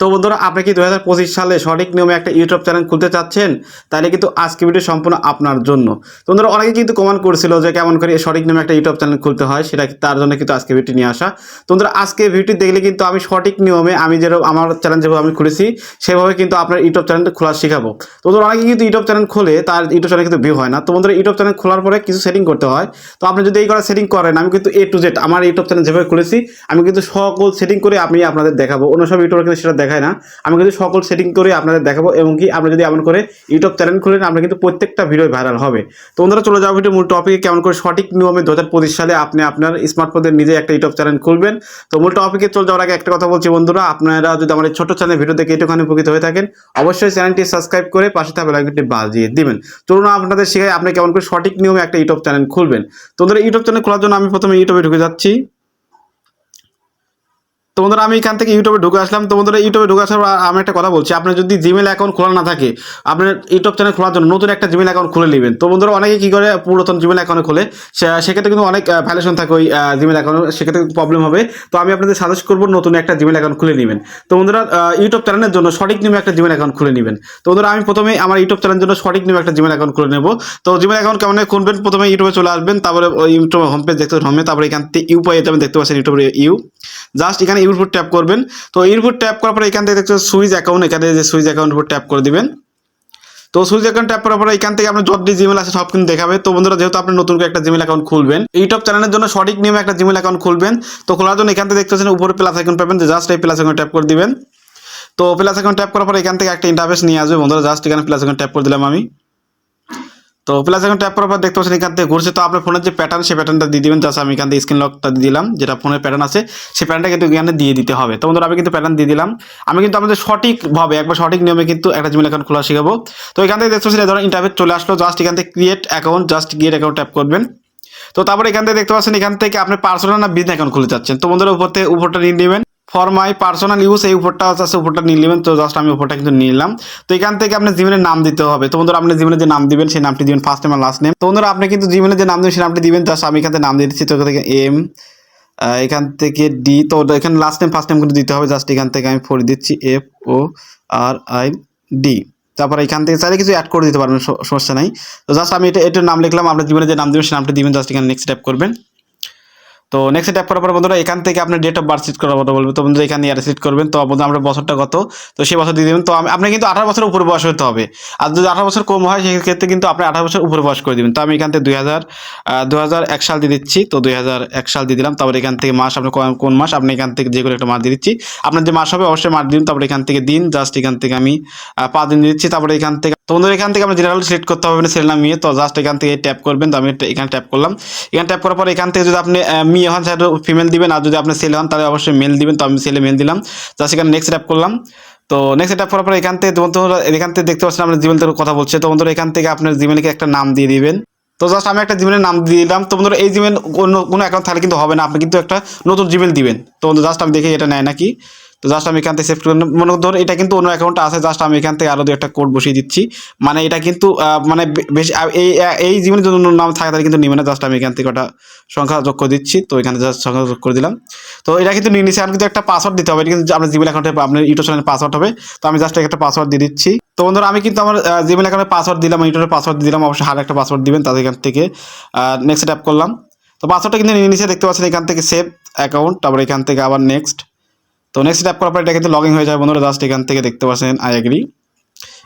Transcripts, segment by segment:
তো বন্ধুরা, আপনি কি 2025 সালে সঠিক নিয়মে একটা ইউটিউব চ্যানেল খুলতে চাচ্ছেন? তাহলে কিন্তু আজকে ভিডিও সম্পূর্ণ আপনার জন্য। তো বন্ধুরা, অনেকে কিন্তু কমেন্ট করছিল যে কেমন করে সঠিক নিয়মে একটা ইউটিউব চ্যানেল খুলতে হয়, সেটা তার জন্য কিন্তু আজকে ভিডিওটি নিয়ে আসা। তো বন্ধুরা, আজকে ভিডিওটি দেখলে কিন্তু আমি সঠিক নিয়মে আমি যেরকম আমার চ্যানেল যেভাবে আমি খুলেছি সেভাবে কিন্তু আপনার ইউটিউব চ্যানেলটা খোলা শেখাবো। তো বন্ধুরা, অনেকে কিন্তু ইউটিউব চ্যানেল খোলে তার ইউটিউব চ্যানেল কিন্তু ভিউ হয় না। তো বন্ধুরা, ইউটিউব চ্যানেল খোলার পরে কিছু সেটিং করতে হয়। তো আপনি যদি এই করা সেটিং করেন, আমি কিন্তু A to Z আমার ইউটিউব চ্যানেল যেভাবে খুলেছি আমি কিন্তু সকল সেটিং করে আমি আপনাদের দেখাবো। অন্য সব ইউটিউবার কিন্তু সেটা দেখায় না। আমি কিন্তু সকল সেটিং করে আপনাদের দেখাবো, এবং কি আপনি যদি এমন করে ইউটিউব চ্যানেল খুলেন আপনি কিন্তু প্রত্যেকটা ভিডিও ভাইরাল হবে। তো বন্ধুরা, চলে যাবো ভিডিও মূল টপিকে, কেমন করে সঠিক নিয়মে 2025 সালে আপনি আপনার স্মার্টফোনে নিজে একটা ইউটিউব চ্যানেল খুলবেন। তো মূল টপিকে চলে যাওয়ার আগে একটা কথা বলছি বন্ধুরা, আপনারা যদি আমার এই ছোট চ্যানেল ভিডিও দেখে একটুখানি উপকৃত হয়ে থাকেন, অবশ্যই চ্যানেলটি সাবস্ক্রাইব করে পাশে থাকা বেল আইকনটি বাজিয়ে দিবেন। চলুন আপনাদের শেখাই আপনি কেমন করে সঠিক নিয়মে একটা ইউটিউব চ্যানেল খুলবেন। তো বন্ধুরা, ইউটিউব চ্যানেল খোলার জন্য আমি প্রথমে ইউটিউবে ঢুকে যাচ্ছি। তো বন্ধুরা, আমি এখান থেকে ইউটিউবে ঢুকে আসলাম। তো বন্ধুরা, ইউটিউবে ঢুকে আসার পর আমি একটা কথা বলছি, আপনার যদি জিমেল অ্যাকাউন্ট খোলা না থাকে, আপনার ইউটিউব চ্যানেল খোলার জন্য নতুন একটা জিমেল অ্যাকাউন্ট খুলে নেবেন। তো বন্ধুরা, অনেকে কি করে পুরাতন জিমেল অ্যাকাউন্ট খোলে, সেক্ষেত্রে কিন্তু অনেক ভ্যালিডেশন থাকে ওই জিমেল অ্যাকাউন্ট, সেক্ষেত্রে প্রবলেম হবে। তো আমি আপনাদের সাজেস্ট করবো নতুন একটা জিমেল অ্যাকাউন্ট খুলে নেবেন। তো বন্ধুরা, ইউটিউব চ্যানেলের জন্য সঠিক নিয়মে একটা জিমেল অ্যাকাউন্ট খুলে নেবেন। তো বন্ধুরা, আমি প্রথমে আমার ইউটিউব চ্যানেলের জন্য সঠিক নিয়মে একটা জিমেল অ্যাকাউন্ট খুলে নেব। তো জিমেল অ্যাকাউন্ট কেমন খুলবেন, প্রথমে ইউটিউবে চলে আসবেন, তারপরে ওই ইউটিউব হোম পেজ দেখতে হবে, তারপরে এখান থেকে ইউ পেয়ে যাবেন, দেখতে পাচ্ছেন ইউটিউবের ইউ, জাস্ট এখানে ইউর উপর ট্যাপ করবেন। তো এর উপর ট্যাপ করার পরে এখান থেকে দেখতে সুইচ অ্যাকাউন্ট, এখানে যে সুইচ অ্যাকাউন্ট উপর ট্যাপ করে দিবেন। তো সুইচ অ্যাকাউন্ট ট্যাপ করার পরে এখান থেকে আপনার যত জিমেল আছে সব কিন্তু দেখাবে। তো বন্ধুরা, যেহেতু আপনি নতুন করে একটা জিমেল অ্যাকাউন্ট খুলবেন, ইউটিউব চ্যানেলের জন্য সঠিক নিয়মে একটা জিমেল অ্যাকাউন্ট খুলবেন। তো খোলার জন্য এখান থেকে দেখতে পাচ্ছেন উপরে প্লাস আইকন পাবেন, জাস্ট এই প্লাস আইকন ট্যাপ করে দিবেন। তো প্লাস আইকন ট্যাপ করার পরে এখান থেকে একটা ইন্টারফেস নিয়ে আসবে বন্ধুরা, জাস্ট এখানে প্লাস আইকন ট্যাপ করে দিলাম আমি। তো প্লাস এখন ট্যাপ করার পর দেখতে পাচ্ছেন এখান থেকে ঘুরছে। তো আপনার ফোনের যে প্যাটার্ন, সেই প্যাটার্নটা দিয়ে দিবেন। জাস্ট আমি এখান থেকে স্ক্রিন লকটা দিয়ে দিলাম, যেটা ফোনের প্যাটার্ন আছে সেই প্যাটার্নটা কিন্তু এখানে দিয়ে দিতে হবে। তো বন্ধুরা, আমি কিন্তু প্যাটার্ন দিয়ে দিলাম। আমি কিন্তু আপনাদের সঠিকভাবে একবার সঠিক নিয়মে কিন্তু একটা জিমেল অ্যাকাউন্ট খোলা শিখাবো। তো এখান থেকে দেখতে পাচ্ছেন এই ধরনের ইন্টারফেস চলে আসলো, জাস্ট এখান থেকে create account, just create account tap করবেন। তো তারপরে এখান থেকে দেখতে পাচ্ছেন এখান থেকে আপনি পার্সোনাল না বিজনেস অ্যাকাউন্ট খুলতে চাচ্ছেন। তো বন্ধুরা, উপরটা নিয়ে নেবেন, ফর মাই পার্সোনাল ইউজ, এই উপরটা আছে, উপরটা নিয়ে নেবেন। তো জাস্ট আমি উপরটা কিন্তু নিলাম। তো এখান থেকে আপনার জিমেলের নাম দিতে হবে। তো বন্ধুরা, আপনি জিমেলের যে নাম দিবেন সেই নামটি দিবেন, ফার্স্ট নেম আর লাস্ট নেম। তো বন্ধুরা, আপনি কিন্তু জিমেলের যে নাম দিবেন সেই নামটি দিবেন। জাস্ট আমি এখান থেকে নাম দিয়ে দিচ্ছি। তো এখান থেকে এম, এখান থেকে ডি, তো এখানে লাস্ট নেম ফার্স্ট নেম কিন্তু দিতে হবে। জাস্ট এখান থেকে আমি ফোর দিচ্ছি, FORID। তারপর এখান থেকে চাইলে কিছু অ্যাড করে দিতে পারবেন, সমস্যা নাই। তো জাস্ট আমি এটার নাম লিখলাম, আপনার জীবনে যে নাম দিবেন সেই নামটি দিবেন। জাস্ট এখানে নেক্সট ট্যাপ করবেন। তো নেক্সট ট্যাপ করার পর বন্ধুরা, এখান থেকে আপনার ডেট অফ বার্থ সিট করার কথা বলবে। তো বন্ধুরা, এখানে ইয়ার সিট করবেন। তো বন্ধুরা, আপনার বছরটা কত, তো সেই বছর দিয়ে দেবেন। তো আপনি কিন্তু 18 বছরের উপরে বয়স হতে হবে। আর যদি 18 বছর কম হয় সেক্ষেত্রে কিন্তু আপনি 18 বছর উপরে বয়স করে দেবেন। তো আমি এখান থেকে 2001 সাল দিয়ে দিচ্ছি। তো 2001 সাল দিয়ে দিলাম। তারপরে এখান থেকে মাস, আপনি কোন মাস, আপনি এখান থেকে যে কোনো একটা মাস দিয়ে দিচ্ছি। আপনার যে মাস হবে অবশ্যই মাস দিন। তারপরে এখান থেকে দিন, জাস্ট এখান থেকে আমি 5 দিন দিচ্ছি। তারপরে এখান থেকে তো বন্ধুরা, এখান থেকে আমরা জেনারেল সিলেক্ট করতে হবে সেল নাম মেয়ে। তো জাস্ট এখান থেকে ট্যাপ করবেন। তো আমি এখানে ট্যাপ করলাম। এখানে ট্যাপ করার পর এখান থেকে যদি আপনি মেয়ে হন সেটা ফিমেল দিবেন, আর যদি আপনি সেল হন তাহলে অবশ্যই মেল দিবেন। তো আমি সেলে মেল দিলাম। জাস্ট এখানে নেক্সট ট্যাপ করলাম। তো নেক্সট ট্যাপ করার পর এখান থেকে বন্ধুরা, এখান থেকে দেখতে পাচ্ছেন আপনার জিমেল থেকে কথা বলছে। তো বন্ধুরা, এখান থেকে আপনার জিমেলকে একটা নাম দিয়ে দিবেন। তো জাস্ট আমি একটা জিমেলের নাম দিয়ে দিলাম। তো বন্ধুরা, এই জিমেল অন্য কোনো অ্যাকাউন্ট থাকলে কিন্তু হবে না, আপনি কিন্তু একটা নতুন জিমেল দিবেন। তো বন্ধু, জাস্ট আমি দেখি এটা নেয় নাকি। তো জাস্ট আমি এখান থেকে সেভ করে, মনে ধর এটা কিন্তু অন্য অ্যাকাউন্টটা আছে, জাস্ট আমি এখান থেকে আরও একটা কোড বসিয়ে দিচ্ছি। মানে এটা কিন্তু মানে বেশি এই জিমেলের জন্য নাম থাকে তাহলে কিন্তু নিবে না। জাস্ট আমি এখান থেকে ওটা সংখ্যা যোগ করে দিচ্ছি। তো এখানে জাস্ট সংখ্যা যোগ করে দিলাম। তো এটা কিন্তু নিয়ে নিচ্ছে, আমি কিন্তু একটা পাসওয়ার্ড দিতে হবে। এটা কিন্তু আপনার জিমেল অ্যাকাউন্টে আপনার ইউটিউব চ্যানেলের পাসওয়ার্ড হবে। তো আমি জাস্ট একটা পাসওয়ার্ড দিয়ে দিচ্ছি। তো বন্ধুরা, আমি কিন্তু আমার জিমেল অ্যাকাউন্টের পাসওয়ার্ড দিলাম, ইউটিউবের পাসওয়ার্ড দিলাম। অবশ্যই হার একটা পাসওয়ার্ড দিবেন। তাদের এখান থেকে নেক্সট ট্যাপ করলাম। তো পাসওয়ার্ডটা কিন্তু নিয়ে নিচ্ছে, দেখতে পাচ্ছেন এখান থেকে সেভ অ্যাকাউন্ট। তারপরে এখান থেকে আবার নেক্সট। তো নেক্সট ট্যাপ করার পর এটা কিন্তু লগইন হয়ে যায় বন্ধুরা। জাস্ট এখান থেকে দেখতে পাচ্ছেন আই এগ্রি।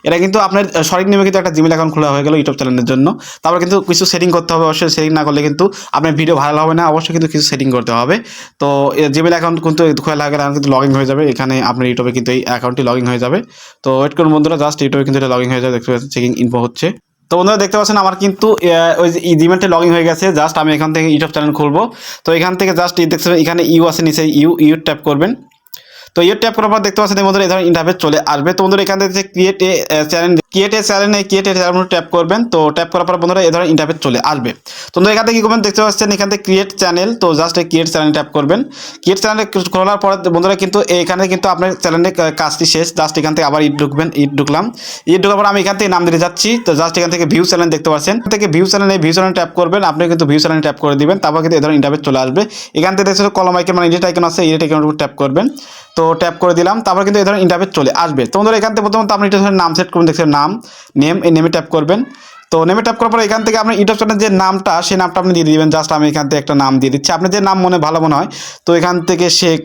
এটা কিন্তু আপনার সঠিক নিয়মে কিন্তু একটা জিমেল অ্যাকাউন্ট খোলা হয়ে গেল ইউটিউব চ্যানেলের জন্য। তারপর কিন্তু কিছু সেটিং করতে হবে, অবশ্যই সেটিং না করলে কিন্তু আপনার ভিডিও ভাইরাল হবে না। অবশ্যই কিন্তু কিছু সেটিং করতে হবে। তো জিমেল অ্যাকাউন্ট কিন্তু খোলা গেলে কিন্তু লগইন হয়ে যাবে। এখানে আপনার ইউটিউবে কিন্তু এই অ্যাকাউন্টটি লগইন হয়ে যাবে। তো ওয়েট করুন বন্ধুরা, জাস্ট ইউটিউবে কিন্তু এটা লগইন হয়ে যাবে, দেখতে পাচ্ছেন চেকিং ইনফো হচ্ছে। তো বন্ধুরা, দেখতে পাচ্ছেন আমার কিন্তু ওই যে জিমেলটা লগইন হয়ে গেছে। জাস্ট আমি এখান থেকে ইউটিউব চ্যানেল খুলবো। তো এখান থেকে জাস্ট দেখতে এখানে ইউ আছে, নিচে ইউ ট্যাপ করবেন। তো ইউ ট্যাপ করার পর দেখতে পাচ্ছেন বন্ধুরা, এই ধরনের ইন্টারফেস চলে আসবে। তো বন্ধুরা, এখান থেকে ক্রিয়েট এ চ্যানেল ট্যাপ করবেন। তো ট্যাপ করার পর বন্ধুরা, এই ধরনের ইন্টারফেস চলে আসবে। তো বন্ধুরা, এখান থেকে কি করবেন, দেখতে পাচ্ছেন এখান থেকে ক্রিয়েট চ্যানেল। তো জাস্ট ক্রিয়েট চ্যানেল ট্যাপ করবেন। ক্রিয়েট চ্যানেল খোলার পর বন্ধুরা, কিন্তু এখানে কিন্তু আপনার চ্যানেলের কাজটি শেষ। জাস্ট এখান থেকে আবার ঢুকলাম। ঢোকার পর আমি এখান থেকে নাম দিতে যাচ্ছি। তো জাস্ট এখান থেকে ভিউ চ্যানেল দেখতে পাচ্ছেন, এখান থেকে ভিউ চ্যানেল ট্যাপ করবেন। আপনি কিন্তু ভিউ চ্যানেল ট্যাপ করে দিবেন। তারপর কিন্তু এই ধরনের ইন্টারফেস চলে আসবে। এখান থেকে দেখছেন কলম আইকন, মানে এডিট আইকন আছে, এডিট আইকনের উপর ট্যাপ করবেন। তো ট্যাপ করে দিলাম, তারপর কিন্তু এই ধরনের ইন্টারফেস চলে আসবে। তো বন্ধুরা এখান থেকে প্রথমত আপনি এটা নাম সেট করবেন, দেখছেন নাম, নেম, এই নেমে ট্যাপ করবেন। তো নেমে ট্যাপ করার পর এখান থেকে আপনি ইউটিউব চ্যানেলের যে নামটা, সেই নামটা আপনি দিয়ে দিবেন। জাস্ট আমি এখান থেকে একটা নাম দিয়ে দিচ্ছি, আপনি যে নাম ভালো মনে হয়। তো এখান থেকে শেখ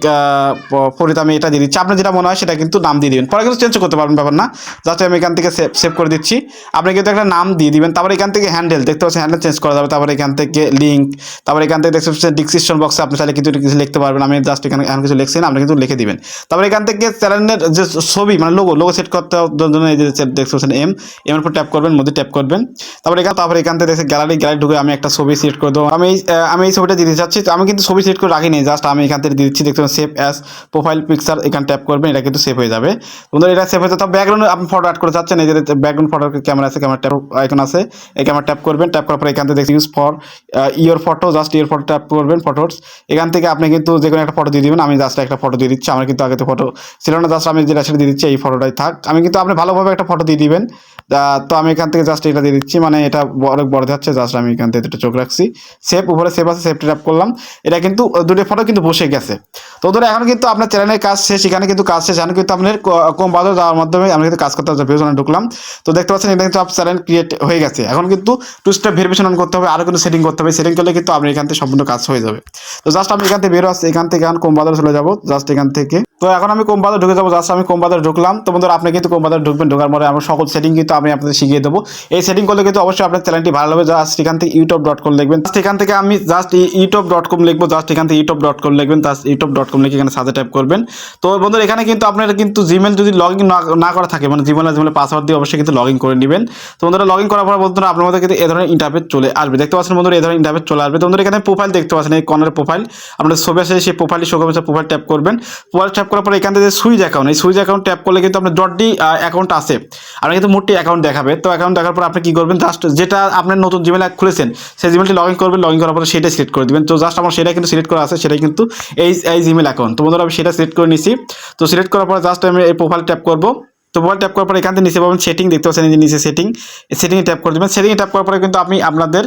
ফরিদ আমি এটা দিয়ে দিচ্ছি, আপনি যেটা মনে হয় সেটা কিন্তু নাম দিয়ে দিবেন, পরে কিন্তু চেঞ্জ করতে পারবেন, ব্যাপার না। জাস্ট আমি এখান থেকে সেভ করে দিচ্ছি, আপনি কিন্তু একটা নাম দিয়ে দিবেন। তারপর এখান থেকে হ্যান্ডেল দেখতে পাচ্ছেন, হ্যান্ডেল চেঞ্জ করা যাবে। তারপর এখান থেকে লিঙ্ক, তারপর এখান থেকে দেখতে পাচ্ছেন ডিসক্রিপশন বক্সে আপনি চাইলে কিন্তু কিছু লিখতে পারবেন। আমি জাস্ট এখানে এখন কিছু লিখছি না, আপনি কিন্তু লিখে দিবেন। তারপর এখান থেকে চ্যানেলের যে ছবি মানে লোগো সেট করতে জন্য এই যে দেখতে পাচ্ছেন এম এর উপর ট্যাপ করবেন, মধ্যে ট্যাপ করবেন। তারপর এখান থেকে দেখে গ্যালারি ঢুকে আমি একটা ছবি সিলেক্ট করে দেবো। আমি এই ছবিটা দিতে চাচ্ছি, তো আমি কিন্তু ছবি সিলেক্ট করে রাখিনি, জাস্ট আমি এখান থেকে দিয়ে দিচ্ছি। দেখতে পাচ্ছেন সেভ অ্যাজ প্রোফাইল পিকচার, এখানে ট্যাপ করবেন, এটা কিন্তু সেভ হয়ে যাবে। বন্ধুরা এটা সেভ হয়ে যাবে। ব্যাকগ্রাউন্ডে আপনি ফটো অ্যাড করে চাচ্ছেন, এই যে ব্যাকগ্রাউন্ড ফটো ক্যামেরা আছে, ক্যামেরা ট্যাপ আইকন আছে, এই ক্যামেরা ট্যাপ করবেন। ট্যাপ করার পর এখান থেকে দেখছি use for your photo, just your photo tap করবেন, ফটোস। এখান থেকে আপনি কিন্তু যে কোনো একটা ফটো দিয়ে দিবেন। আমি জাস্ট একটা ফটো দিয়ে দিচ্ছি, আমার কিন্তু আগে তো ফটো ছিল না, জাস্ট আমি যেটা সেটা দিয়ে দিচ্ছি, এই ফটোটাই থাক। আমি কিন্তু আপনি ভালোভাবে একটা ফটো দিয়ে দিবেন। তো আমি এখান থেকে জাস্ট এটা দিয়ে দিচ্ছি, মানে এটা অনেক বড় যাচ্ছে, জাস্ট আমি এখান থেকে চোখ রাখছি। সেভ, উপরে সেভ আছে, সেভটা ট্যাপ করলাম। এটা কিন্তু দুটো ফটো কিন্তু বসে গেছে। তো ধরো এখন কিন্তু আপনার চ্যানেলের কাজ শেষ, এখানে কিন্তু কাজ শেষ। এখন কিন্তু আপনার কম বাজার যাওয়ার মাধ্যমে আমি কিন্তু কাজ করতে হবে। ভিউজনে ঢুকলাম, তো দেখতে পাচ্ছেন এটা কিন্তু আপনার চ্যানেল ক্রিয়েট হয়ে গেছে। এখন কিন্তু টু স্টেপ ভেরিফিকেশন অন করতে হবে, আরও কিন্তু সেটিং করতে হবে। সেটিং করলে কিন্তু আপনি এখান থেকে সম্পূর্ণ কাজ হয়ে যাবে। তো জাস্ট আমি এখান থেকে বেরো আসছি, এখান থেকে এখন কম বাজার চলে যাবো, জাস্ট এখান থেকে। তো এখন আমি কম বাজার ঢুকে যাবো, জাস্ট আমি কম বাজার ঢুকলাম। তো বন্ধুরা আপনি কিন্তু কম বাজার ঢুকবেন, ঢোকার পরে আমার সকল সেটিং কিন্তু আমি আপনাদের শিখিয়ে দেবো। এই সেটিং করলে কিন্তু অবশ্যই আপনার চ্যানেলটি ভালো হবে। জাস্ট এখান থেকে youtube.com লিখবেন, জাস্ট এখান থেকে আমি জাস্ট youtube.com লিখবো, জাস্ট এখান থেকে youtube.com লিখবেন, জাস্ট youtube.com লিখে এখানে সাথে ট্যাপ করবেন। তো বন্ধুরা এখানে কিন্তু আপনার কিন্তু জিমেল যদি লগ ইন না করা থাকে, মানে জিমেল পাসওয়ার্ড দিয়ে অবশ্যই কিন্তু লগ ইন করে নেবেন। তো বন্ধুরা লগ ইন করার পর বন্ধুরা আপনার মধ্যে কিন্তু এই ধরনের ইন্টারফেস চলে আসবে, দেখতে পাচ্ছেন বন্ধুরা এই ধরনের ইন্টারফেস চলে আসবে। তো বন্ধুরা এখানে প্রোফাইল দেখতে পাচ্ছেন, এই কর্নার প্রোফাইল আপনাদের ছবি আছে, সেই প্রোফাইলটি শো করবে, প্রোফাইল ট্যাপ করবেন। প্রোফাইল ট্যাপ করার পর এখান থেকে সুইচ অ্যাকাউন্ট, এই সুইচ অ্যাকাউন্ট ট্যাপ করলে কিন্তু আপনার ডটডি অ্যাকাউন্ট আছে, আপনার কিন্তু মোটটি অ্যাকাউন্ট দেখাবে। তো অ্যাকাউন্ট দেখার পর আপনি কি করবেন, জাস্ট যেটা আপনার নতুন জিমেল খুলেছেন সেই জিমেলটি লগ ইন করবেন, লগ ইন করার পর সেটাই সিলেক্ট করে দেবেন। তো জাস্ট আমার সেটা কিন্তু সিলেক্ট করা আছে, সেটাই কিন্তু এই জিমেল অ্যাকাউন্ট। তো বন্ধুরা আমি সেটা সিলেক্ট করে নিছি। তো সিলেক্ট করার পর জাস্ট আমি এই প্রোফাইল ট্যাপ করবো। তো প্রোফাইল ট্যাপ করার পর এখান থেকে নিচে পাবেন সেটিং, দেখতে পাচ্ছেন এই যে নিচে সেটিংয়ে ট্যাপ করে দেবেন। সেটিংয়ে ট্যাপ করার পরে কিন্তু আমি আপনাদের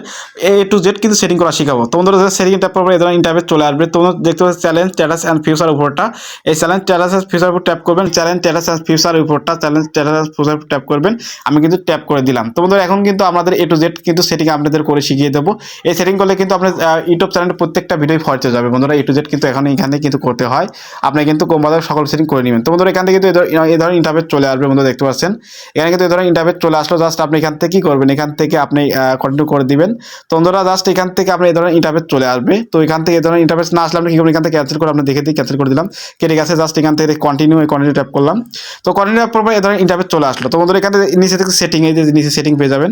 A to Z কিন্তু সেটিং করা শিখাবো। তো বন্ধুরা সেটিংয়ে ট্যাপ করার পরে এই ধরনের ইন্টারফেস চলে আসবে। তো দেখতে পাচ্ছেন চ্যালেঞ্জ, স্ট্যাটাস অ্যান্ড ফিউচার উপরটা, এই চ্যালেঞ্জ, স্ট্যাটাস অ্যান্ড ফিউচার উপর ট্যাপ করবেন। চ্যালেঞ্জ, স্ট্যাটাস অ্যান্ড ফিউচার উপরটা, চ্যালেঞ্জ, স্ট্যাটাস অ্যান্ড ফিউচার উপর ট্যাপ করবেন। আমি কিন্তু ট্যাপ করে দিলাম। তো বন্ধুরা এখন কিন্তু আমাদের A to Z কিন্তু সেটিং আপনাদের করে শিখিয়ে দেবো। এই সেটিং করলে কিন্তু আপনার ইউটিউব চ্যানেলের প্রত্যেকটা ভিডিও ফরচে যাবে। বন্ধুরা A to Z কিন্তু এখানে কিন্তু করতে হয়, আপনি কিন্তু কম বাজার সকল সেটিং করে নেবেন। তো বন্ধুরা এখান থেকে কিন্তু এই ধরনের ইন্টারফেস চলে আসবে। বন্ধুরা দেখতে পাচ্ছেন এখানে কিন্তু এই ধরনের ইন্টারফেস চলে আসলো। জাস্ট আপনি এখান থেকে কি করবেন, এখান থেকে আপনি কন্টিনিউ করে দিবেন। তো বন্ধুরা জাস্ট এখান থেকে আপনি এই ধরনের ইন্টারফেস চলে আসবে। তো এখান থেকে এই ধরনের ইন্টারফেস না আসলে আপনি কি করবেন, এখান থেকে ক্যান্সেল করে আপনি দেখে দিই, ক্যান্সেল করে দিলাম, কেটে গেছে। জাস্ট এখান থেকে কন্টিনিউ ট্যাপ করলাম। তো কন্টিনিউ পর এই ধরনের ইন্টারফেস চলে আসলো। তো বন্ধুরা এখান থেকে নিচে থেকে সেটিং, এই যে নিচে সেটিং পেয়ে যাবেন,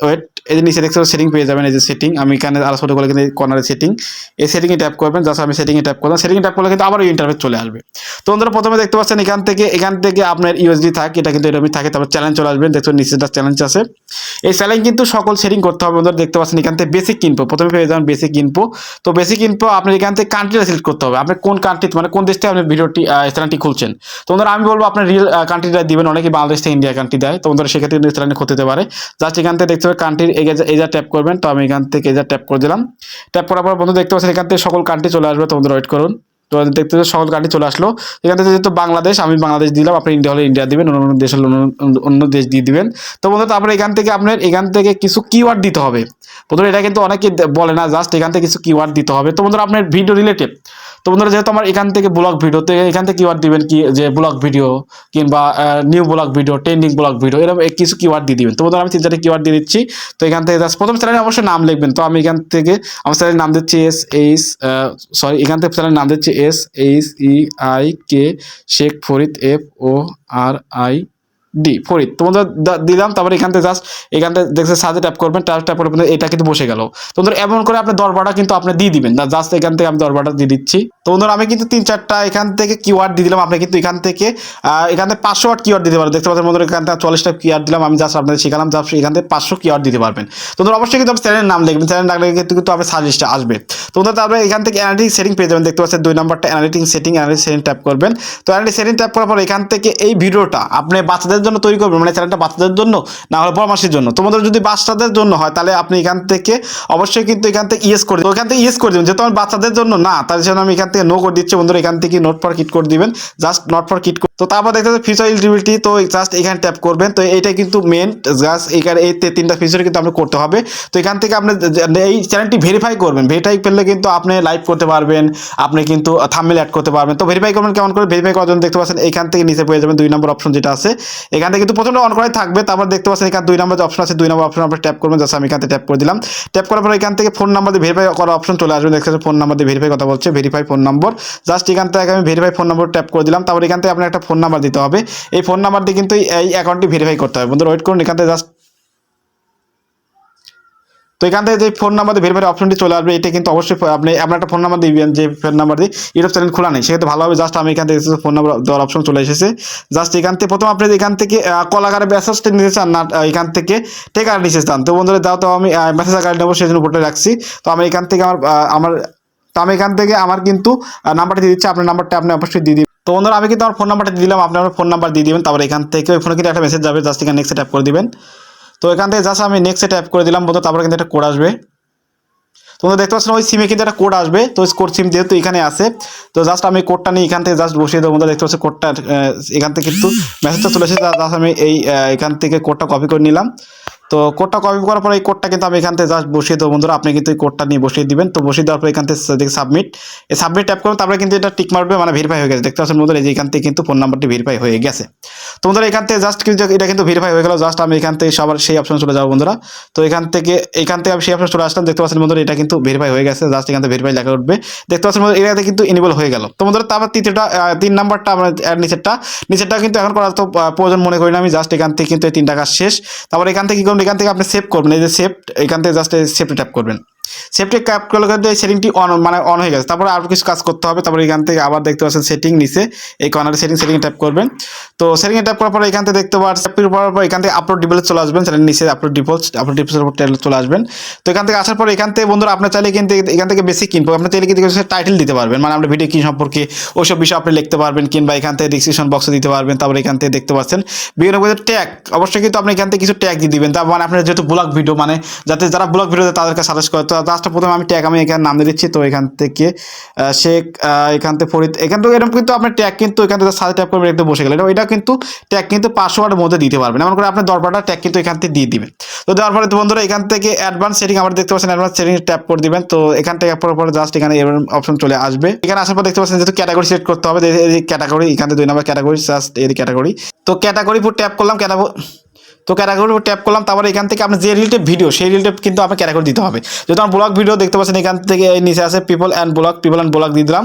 ওয়েট, এই যে নিচে দেখতে সেটিং পেয়ে যাবেন, এই যে সেটিং, আমি এখানে আরো ছোট করে কিন্তু কর্নারে সেটিং, এই সেটিংয়ে ট্যাপ করবেন। জাস্ট আমি সেটিংয়ে ট্যাপ করলাম, সেটিংয়ে ট্যাপ করলে কিন্তু আবার ইন্টারফেস চলে আসবে। তো বন্ধুরা প্রথমে দেখতে পাচ্ছেন এখান থেকে আপনার ইউএসডি থাকে, এটা কিন্তু এরকমই থাকে। তারপর চ্যালেঞ্জ চলে আসবেন, দেখতে নিচেটা চ্যালেঞ্জ আছে। এই চ্যালেঞ্জ কিন্তু সকল সেটিং করতে হবে। বন্ধুরা দেখতে পাচ্ছেন এখান থেকে বেসিক ইনফো, প্রথমে পেয়ে যাবেন বেসিক ইনফো। তো বেসিক ইনফো আপনার এখান থেকে কান্ট্রিটা সিলেক্ট করতে হবে, আপনি কোন কান্ট্রি মানে কোন দেশ থেকে আপনি ভিডিওটি চ্যানেলটি খুলছেন। তো বন্ধুরা আমি বলবো আপনার রিয়েল কান্ট্রিটা দিবেন, অনেকে বাংলাদেশ থেকে ইন্ডিয়া কান্ট্রি দেয়। তো বন্ধুরা সেক্ষেত্রে কিন্তু চ্যানেল হতে পারে। জাস্ট এখান থেকে দেখতে হবে কান্ট্রির এজা ট্যাপ করবেন। তো আমি এখান থেকে এজা ট্যাপ করে দিলাম। ট্যাপ করার পর বন্ধু দেখতে পাচ্ছেন এখান থেকে সকল কান্ট্রি চলে আসবে। তো বন্ধুরা ওয়েট করুন। তো দেখতে সকল কান্ট্রি চলে আসলো। এখান থেকে যেহেতু বাংলাদেশ, আমি বাংলাদেশ দিলাম, আপনি ইন্ডিয়া হলে ইন্ডিয়া দিবেন, অন্য দেশ হলে অন্য দেশ দিয়ে দিবেন। তো বন্ধুরা তারপরে এখান থেকে কিছু কিওয়ার্ড দিতে হবে। বন্ধুরা এটা কিন্তু অনেকে বলে না, জাস্ট এখান থেকে কিছু কিওয়ার্ড দিতে হবে। তো বন্ধুরা আপনার ভিডিও রিলেটেড, তো বন্ধুরা যেহেতু আমার এখান থেকে ব্লগ ভিডিও, তো এখান থেকে কিওয়ার্ড দিবেন কি, যে ব্লগ ভিডিও কিংবা new blog video, trending blog video, এরকম কিছু কিওয়ার্ড দিয়ে দিবেন। তো বন্ধুরা আমি 3-4টা কিওয়ার্ড দিয়ে দিচ্ছি। তো এখান থেকে জাস্ট প্রথম চ্যানেলে অবশ্যই নাম লিখবেন। তো আমি এখান থেকে আমার চ্যানেলের নাম দিচ্ছি এখান থেকে চ্যানেলের নাম দিচ্ছি SHEIK শেখ ফরিদ FORID ফরিদ। তো বন্ধুরা দিলাম। তারপরে এখান থেকে জাস্ট এখান থেকে দেখছে সাজে ট্যাপ করবেন, ট্যাপ করে এটা কিন্তু বসে গেল। তো বন্ধুরা এমন করে আপনি 10-12টা কিন্তু আপনি দিয়ে দিবেন। জাস্ট এখান থেকে আমি 10-12টা দিয়ে দিচ্ছি। তো বন্ধুরা আমি কিন্তু 3-4টা এখান থেকে কিওয়ার্ড দিয়ে দিলাম। আপনি কিন্তু এখান থেকে 500 ওয়ার্ড কিওয়ার্ড দিতে পারেন। দেখতে পাচ্ছেন বন্ধুরা এখান থেকে 40টা কিওয়ার্ড দিলাম। আমি জাস্ট আপনাদের শিখালাম, জাস্ট এখান থেকে 500 কিওয়ার্ড দিতে পারবেন। তো বন্ধুরা অবশ্যই কিন্তু আপনি চ্যানেলের নাম লিখবেন, চ্যানেল নাম লিখে কিন্তু আপনার সাজেস্টটা আসবে। তো বন্ধুরা তারপরে এখান থেকে অ্যানালিটিক্স সেটিং পেয়ে যাবেন। দেখতে পাচ্ছেন 2 নম্বরটা অ্যানালিটিক্স সেটিং ট্যাপ করবেন। তো অ্যানালিটিক্স সেটিং ট্যাপ করার পর এখান থেকে এই ভিডিওটা আপনি বাচ্চাদের কাদের জন্য তৈরি করবেন, মানে চ্যানেলটা বাচ্চাদের জন্য না হলে পরামর্শের জন্য। তোমাদের যদি বাচ্চাদের জন্য হয় তাহলে আপনি এখান থেকে অবশ্যই কিন্তু এখান থেকে ইয়েস করে দেবেন, ওখান থেকে ইয়েস করে দেবেন। যেহেতু আমার বাচ্চাদের জন্য না, তার জন্য আমি এখান থেকে নো করে দিচ্ছি বন্ধুরা। এখান থেকে নট ফর কিট করে দিবেন, জাস্ট নট ফর কিট। তো তারপর দেখতে পাচ্ছেন ফিচার এলিজিবিলিটি, তো জাস্ট এখানে ট্যাপ করবেন। তো এইটা কিন্তু মেন, জাস্ট এখানে এই তিনটা ফিচার কিন্তু আপনি করতে হবে। তো এখান থেকে আপনি এই চ্যানেলটি ভেরিফাই করবেন, ভেরিফাই করলে কিন্তু আপনি লাইভ করতে পারবেন, আপনি কিন্তু থাম্বনেল অ্যাড করতে পারবেন। তো ভেরিফাই করবেন কেমন করে? ভেরিফাই করার জন্য দেখতে পাচ্ছেন এখান থেকে নিচে পেয়ে যাবেন 2 নম্বর অপশন যেটা আছে, এখান থেকে কিন্তু প্রথমে অন করাই থাকবে। তারপর দেখতে পাচ্ছেন এখানে 2 নম্বর যে অপশন আছে, 2 নম্বর অপশন আপনি ট্যাপ করবেন, জাস্ট আমি এখান থেকে ট্যাপ করে দিলাম। ট্যাপ করার পর এখান থেকে ফোন নাম্বার দিয়ে ভেরিফাই করার অপশন চলে আসবে, দেখতে পাচ্ছেন ফোন নাম্বার দিয়ে ভেরিফাই কথা বলছে, ভেরিফাই ফোন নম্বর। জাস্ট এখান থেকে আমি ভেরিফাই ফোন নম্বর ট্যাপ করে দিলাম। তারপর এখান থেকে আপনার একটা ফোন নাম্বার দিতে হবে, এই ফোন নাম্বার দিয়ে কিন্তু এই অ্যাকাউন্টটি ভেরিফাই করতে হবে। বন্ধুরা ওয়েট করুন, এখান থেকে জাস্ট, তো এখান থেকে যে ফোন নাম্বার দিয়ে ভেরিফাই অপশনটি চলে আসবে, এটা কিন্তু অবশ্যই আপনি আপনার একটা ফোন নাম্বার দিবেন, যে ফোন নাম্বার দিয়ে ইউটিউব চ্যানেল খোলা নেই সেক্ষেত্রে ভালো হবে। জাস্ট আমি এখান থেকে ফোন নাম্বার দেওয়ার অপশন চলে এসেছে। জাস্ট এখান থেকে প্রথম আপনি এখান থেকে কল আকারে মেসেজটা নিতে চান না এখান থেকে টেক আর নিতে চান, তো বন্ধুরা দাও, তো আমি মেসেজ আকারে নেবো সেই জন্য বলে রাখছি। তো আমি এখান থেকে আমি এখান থেকে আমার কিন্তু নাম্বারটা দিয়ে দিচ্ছি, আপনার নাম্বারটা আপনি অবশ্যই দিয়ে দিবেন। তো বন্ধুরা আমি কিন্তু আমার ফোন নাম্বারটা দিয়ে দিলাম, আপনার ফোন নাম্বার দিয়ে দিবেন। তারপর এখান থেকে ওই ফোনে কিন্তু একটা মেসেজ যাবে, জাস্ট এখানে নেক্সট ট্যাপ করে দিবেন। তো এখান থেকে জাস্ট আমি নেক্সট ট্যাপ করে দিলাম বন্ধু। তারপরে কিন্তু একটা কোড আসবে, তোমরা দেখতে পাচ্ছ ওই সিমে কিন্তু একটা কোড আসবে। তো কোড সিম যেহেতু এখানে আছে, তো জাস্ট আমি কোডটা নিয়ে এখান থেকে জাস্ট বসিয়ে দেবো। দেখতে পাচ্ছ কোডটা এখান থেকে কিন্তু মেসেজটা চলে এসেছে, জাস্ট আমি এখান থেকে কোডটা কপি করে নিলাম। তো কোডটা কপি করার পর এই কোডটা কিন্তু আমি এখান থেকে জাস্ট বসিয়ে দেবো বন্ধুরা। আপনি কিন্তু এই কোডটা নিয়ে বসিয়ে দিবেন। তো বসিয়ে দেওয়ার পর এখান থেকে দেখি সাবমিট, এই সাবমিট ট্যাপ করুন। তারপরে কিন্তু এটা টিক মারবে, মানে ভেরিফাই হয়ে গেছে। দেখতে পাচ্ছেন বন্ধুরা এই যে এখান থেকে কিন্তু ফোন নাম্বারটি ভেরিফাই হয়ে গেছে। তো বন্ধুরা এখান থেকে জাস্ট কিন্তু এটা কিন্তু ভেরিফাই হয়ে গেল। জাস্ট আমি এখান থেকে সবার সেই অপশন চলে যাবো বন্ধুরা। তো এখান থেকে আমি সেই অপশন চলে আসলাম। দেখতে পাচ্ছেন বন্ধুরা এটা কিন্তু ভেরিফাই হয়ে গেছে। জাস্ট এখান থেকে ভেরিফাই লেখা উঠবে, দেখতে পাচ্ছেন বন্ধুরা এটাতে কিন্তু এনেবল হয়ে গেল। তো বন্ধুরা তারপর তৃতীয়টা 3 নাম্বারটা আমরা নিচেরটা কিন্তু এখন করার তো প্রয়োজন মনে করি না আমি। জাস্ট এখান থেকে কিন্তু এই 3টা কাজ শেষ। তারপর এখান থেকে কি করবেন, এখান থেকে আপনি সেভ করবেন, এই যে সেভ, এখান থেকে জাস্ট সেভে ট্যাপ করবেন। সেভটি ট্যাপ করলে কিন্তু এই সেটিংটি অন হয়ে গেছে। তারপরে আরও কিছু কাজ করতে হবে। তারপরে এখান থেকে আবার দেখতে পাচ্ছেন সেটিং নিচে এই কর্নারে সেটিং ট্যাপ করবেন। তো সেটিংয়ে ট্যাপ করার পরে এখান থেকে দেখতে পাচ্ছেন এখান থেকে আপলোড ডিটেলস চলে আসবেন, চ্যানেল নিচে আপলোড ডিটেলসের উপর চলে আসবেন। তো এখান থেকে আসার পরে এখান থেকে বন্ধুরা আপনার চাইলে কিন্তু এখান থেকে বেসিক ইনফো আপনি চাইলে কিন্তু টাইটেল দিতে পারবেন, মানে আমরা ভিডিও কি সম্পর্কে ওইসব বিষয় আপনি লিখতে পারবেন, কিংবা এখান থেকে ডিসক্রিপশন বক্সে দিতে পারবেন। তারপরে এখান থেকে দেখতে পাচ্ছেন বিভিন্ন ট্যাগ, অবশ্যই কিন্তু আপনি এখান থেকে কিছু ট্যাগ দিয়ে দিবেন। তার মানে আপনার যেহেতু ব্লগ ভিডিও, মানে যাতে যারা ব্লগ ভিডিওতে তাদেরকে সাজেস্ট করে। তো জাস্ট প্রথমে আমি ট্যাগ আমি এখানে নাম দিয়ে দিচ্ছি। তো এখান থেকে শেখ, এখান থেকে ফরিদ, এখান থেকে এরকম কিন্তু আপনার ট্যাগ কিন্তু এখান থেকে সাথে ট্যাপ করবেন, একটু বসে গেলে এটা কিন্তু ট্যাগ কিন্তু পাসওয়ার্ডের মধ্যে দিতে পারবেন। এমন করে আপনি 10-12টা ট্যাগ কিন্তু এখান থেকে দিয়ে দিবেন। তো দেওয়ার পরে তো বন্ধুরা এখান থেকে অ্যাডভান্স সেটিং আবার দেখতে পাচ্ছেন, অ্যাডভান্স সেটিং ট্যাপ করে দিবেন। তো এখান থেকে পরে জাস্ট এখানে অপশন চলে আসবে। এখানে আসার পর দেখতে পাচ্ছেন যেহেতু ক্যাটাগরি সিলেক্ট করতে হবে, এই ক্যাটাগরি এখান থেকে 2 নম্বর ক্যাটাগরি, জাস্ট এই ক্যাটাগরি। তো ক্যাটাগরি পুরো ট্যাপ করলাম, ক্যাটাগরি ট্যাপ করলাম। তারপরে এখান থেকে আপনি যে রিলেটেড ভিডিও সেই রিলেটেড কিন্তু আপনার ক্যাটাগরি দিতে হবে। যেহেতু আমার ব্লগ ভিডিও দেখতে পাচ্ছেন এখান থেকে নিচে আছে পিপল অ্যান্ড ব্লগ দিয়ে দিলাম।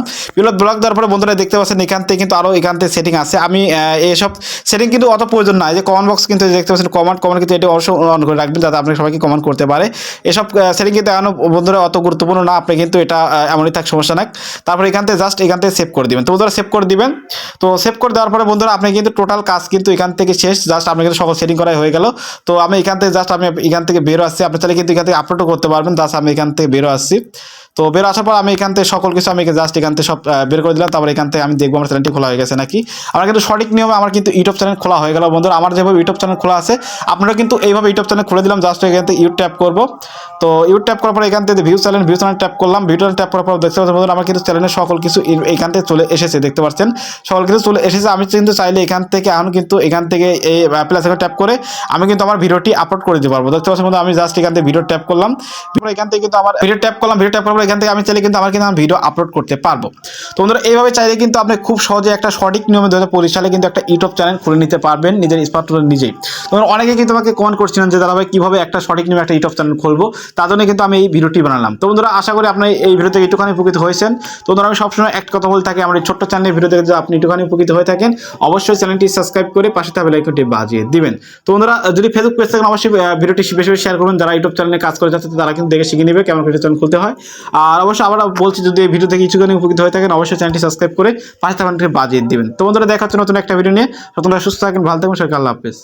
ব্লগ দেওয়ার পরে বন্ধুরা দেখতে পাচ্ছেন এখান থেকে কিন্তু আরও এখান থেকে সেটিং আছে। আমি এইসব সেটিং কিন্তু অত প্রয়োজন নয়। যে কমেন্ট বক্স কিন্তু দেখতে পাচ্ছেন কমেন্ট কিন্তু এটা অবশ্যই অন করে রাখবেন, যাতে আপনি সবাইকে কমেন্ট করতে পারে। এসব সেটিং কিন্তু এখন বন্ধুরা অত গুরুত্বপূর্ণ না, আপনি কিন্তু এটা এমনই থাক, সমস্যা না। তারপরে এখান থেকে জাস্ট এখান থেকে সেভ করে দিবেন। তো বন্ধুরা সেভ করে দিবেন। তো সেভ করে দেওয়ার পরে বন্ধুরা আপনি কিন্তু টোটাল কাজ কিন্তু এখান থেকে শেষ। জাস্ট আপনি কিন্তু সকল সেটিং করাই হয়ে গেল। তো আমি এখান থেকে জাস্ট আমি এখান থেকে বেরো আসছি, আপনি চাইলে কিন্তু এখান থেকে আপলোডও করতে পারবেন। জাস্ট আমি এখান থেকে বেরো আসছি। তো বের আসার পর আমি এখান থেকে সকল কিছু আমি জাস্ট এখান থেকে সব বের করে দিলাম। তারপর এখান থেকে আমি দেখবো আমার চ্যানেলটি খোলা হয়ে গেছে নাকি। আমার কিন্তু সঠিক নিয়মে আমার কিন্তু ইউটিউব চ্যানেল খোলা হয়ে গেল বন্ধুরা। আমার যেভাবে ইউটিউব চ্যানেল খোলা আছে আপনারা কিন্তু এইভাবে ইউটিউব চ্যানেল খুলে দিলাম। জাস্ট এখান থেকে ট্যাপ করবো। তো ট্যাপ করার পর এখান থেকে ভিউ চ্যানেল ট্যাপ করলাম। ভিউ চ্যানেল ট্যাপ করার পর দেখতে পাচ্ছেন বন্ধুরা আমার কিন্তু চ্যানেলের সকল কিছু এখান থেকে চলে এসেছে, দেখতে পাচ্ছেন সকল কিছু চলে এসেছে। আমি কিন্তু চাইলে এখান থেকে এখন কিন্তু এখান থেকে এই প্লাস ট্যাপ করে আমি কিন্তু আমার ভিডিওটি আপলোড করে দিতে পারবো। দেখতে পাচ্ছেন বন্ধুরা আমি জাস্ট এখান থেকে ভিডিও ট্যাপ করলাম, এখান থেকে কিন্তু আমার ভিডিও ট্যাপ করার পর এখান থেকে আমি চাইলে কিন্তু আমার ভিডিও আপলোড করতে পারবো। তো বন্ধুরা এইভাবে চাইলে কিন্তু আপনি খুব সহজে একটা সঠিক নিয়মে 2025 সালে কিন্তু একটা ইউটিউব চ্যানেল খুলে নিতে পারবেন নিজের স্মার্টফোনে নিজেই। তোমরা অনেকে কিন্তু আমাকে কমেন্ট করছিলেন যে দাদা ভাই কিভাবে একটা সঠিক নিয়মে একটা ইউটিউব চ্যানেল খুলবো, তার জন্য কিন্তু আমি এই ভিডিওটি বানালাম। তো বন্ধুরা আশা করি আপনি এই ভিডিও থেকে একটুখানি উপকৃত হয়েছেন। তো বন্ধুরা আমি সবসময় একটা কথা বলে থাকি, আমার এই ছোট্ট চ্যানেলের ভিডিও থেকে যদি আপনি একটুখানি উপকৃত হয়ে থাকেন অবশ্যই চ্যানেলটি সাবস্ক্রাইব করে পাশে থাকা বেল আইকনটি বাজিয়ে দিবেন। তো বন্ধুরা যদি ফেসবুক পেজ থাকেন অবশ্যই ভিডিওটি বেশি বেশি শেয়ার করবেন। যারা ইউটিউব চ্যানেলে কাজ করে যাচ্ছে তারা কিন্তু দেখে শিখে নেবে কেমন করে চ্যানেল খুলতে হয়। আর অবশ্যই আবার বলছি যদি এই ভিডিও থেকে কিছুখানি উপকৃত হয়ে থাকেন অবশ্যই চ্যানেলটি সাবস্ক্রাইব করে পাশে থাকা বাজিয়ে দিবেন। তো বন্ধুরা দেখা হচ্ছে নতুন একটা ভিডিও নিয়ে। তোমরা সুস্থ থাকেন, ভালো থাকবেন, সবাইকে আল্লাহ হাফেজ।